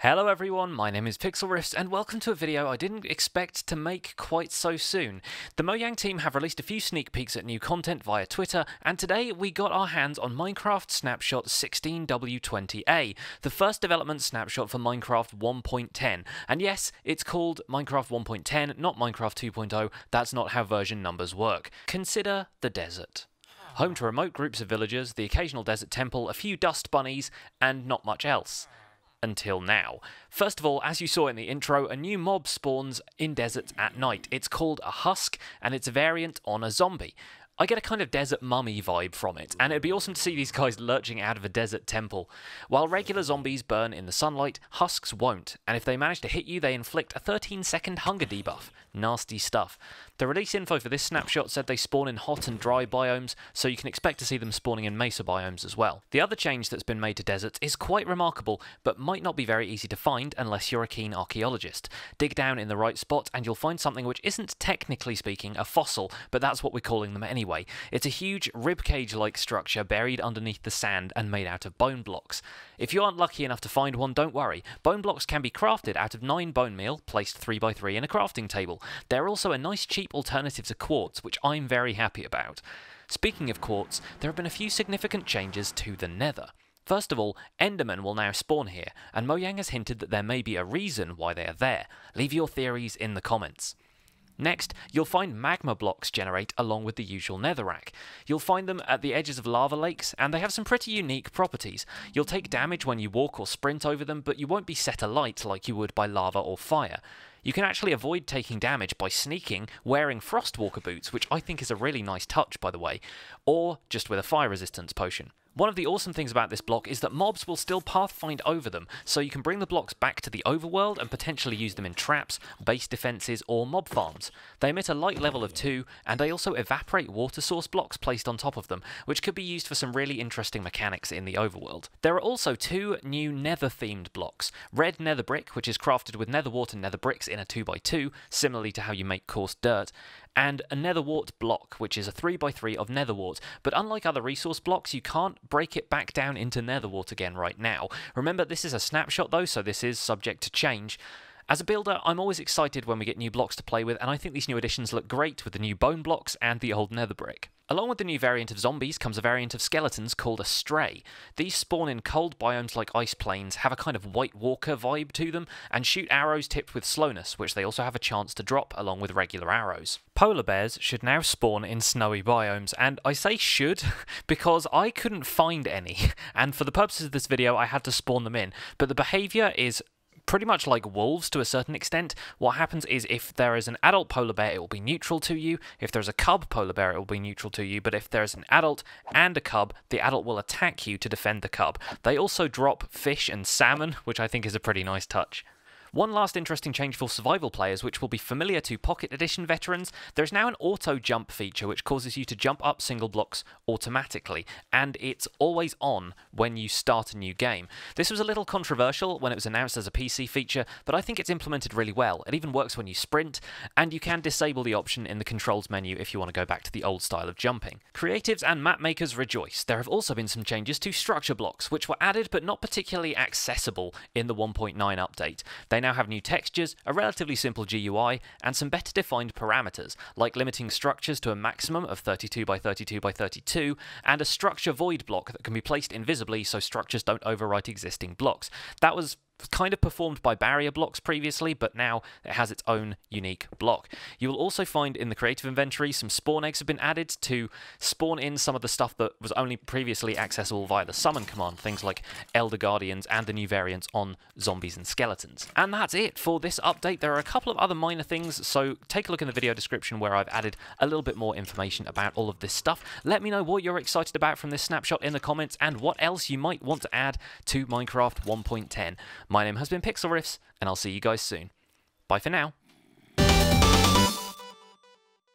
Hello everyone, my name is Pixlriffs and welcome to a video I didn't expect to make quite so soon. The Mojang team have released a few sneak peeks at new content via Twitter, and today we got our hands on Minecraft Snapshot 16W20A, the first development snapshot for Minecraft 1.10. And yes, it's called Minecraft 1.10, not Minecraft 2.0, that's not how version numbers work. Consider the desert. Home to remote groups of villagers, the occasional desert temple, a few dust bunnies, and not much else. Until now. First of all, as you saw in the intro, a new mob spawns in deserts at night. It's called a Husk, and it's a variant on a zombie. I get a kind of desert mummy vibe from it, and it'd be awesome to see these guys lurching out of a desert temple. While regular zombies burn in the sunlight, Husks won't, and if they manage to hit you, they inflict a 13-second hunger debuff. Nasty stuff. The release info for this snapshot said they spawn in hot and dry biomes, so you can expect to see them spawning in Mesa biomes as well. The other change that's been made to deserts is quite remarkable, but might not be very easy to find unless you're a keen archaeologist. Dig down in the right spot and you'll find something which isn't technically speaking a fossil, but that's what we're calling them anyway. It's a huge ribcage-like structure buried underneath the sand and made out of bone blocks. If you aren't lucky enough to find one, don't worry. Bone blocks can be crafted out of 9 bone meal, placed 3x3 in a crafting table. They're also a nice cheap alternative to quartz, which I'm very happy about. Speaking of quartz, there have been a few significant changes to the Nether. First of all, Endermen will now spawn here, and Mojang has hinted that there may be a reason why they are there. Leave your theories in the comments. Next, you'll find Magma Blocks generate along with the usual netherrack. You'll find them at the edges of lava lakes, and they have some pretty unique properties. You'll take damage when you walk or sprint over them, but you won't be set alight like you would by lava or fire. You can actually avoid taking damage by sneaking, wearing Frostwalker boots, which I think is a really nice touch, by the way, or just with a fire resistance potion. One of the awesome things about this block is that mobs will still pathfind over them, so you can bring the blocks back to the overworld and potentially use them in traps, base defences or mob farms. They emit a light level of 2, and they also evaporate water source blocks placed on top of them, which could be used for some really interesting mechanics in the overworld. There are also 2 new nether themed blocks. Red nether brick, which is crafted with nether wart and nether bricks in a 2x2, similarly to how you make coarse dirt, and a nether wart block, which is a 3x3 of nether wart, but unlike other resource blocks, you can't break it back down into nether wart again right now. Remember, this is a snapshot though, so this is subject to change. As a builder, I'm always excited when we get new blocks to play with, and I think these new additions look great with the new bone blocks and the old nether brick. Along with the new variant of zombies comes a variant of skeletons called a stray. These spawn in cold biomes like ice plains, have a kind of White Walker vibe to them, and shoot arrows tipped with slowness, which they also have a chance to drop along with regular arrows. Polar bears should now spawn in snowy biomes, and I say should because I couldn't find any, and for the purposes of this video I had to spawn them in, but the behaviour is pretty much like wolves to a certain extent. What happens is if there is an adult polar bear, it will be neutral to you. If there's a cub polar bear, it will be neutral to you. But if there's an adult and a cub, the adult will attack you to defend the cub. They also drop fish and salmon, which I think is a pretty nice touch. One last interesting change for survival players, which will be familiar to Pocket Edition veterans, there's now an auto jump feature which causes you to jump up single blocks automatically, and it's always on when you start a new game. This was a little controversial when it was announced as a PC feature, but I think it's implemented really well. It even works when you sprint, and you can disable the option in the controls menu if you want to go back to the old style of jumping. Creatives and map makers rejoice. There have also been some changes to structure blocks, which were added but not particularly accessible in the 1.9 update. They now have new textures, a relatively simple GUI, and some better defined parameters, like limiting structures to a maximum of 32x32x32, and a structure void block that can be placed invisibly so structures don't overwrite existing blocks. That was kind of performed by barrier blocks previously, but now it has its own unique block. You will also find in the creative inventory some spawn eggs have been added to spawn in some of the stuff that was only previously accessible via the summon command, things like Elder Guardians and the new variants on zombies and skeletons. And that's it for this update. There are a couple of other minor things, so take a look in the video description where I've added a little bit more information about all of this stuff. Let me know what you're excited about from this snapshot in the comments and what else you might want to add to Minecraft 1.10. My name has been Pixlriffs, and I'll see you guys soon. Bye for now.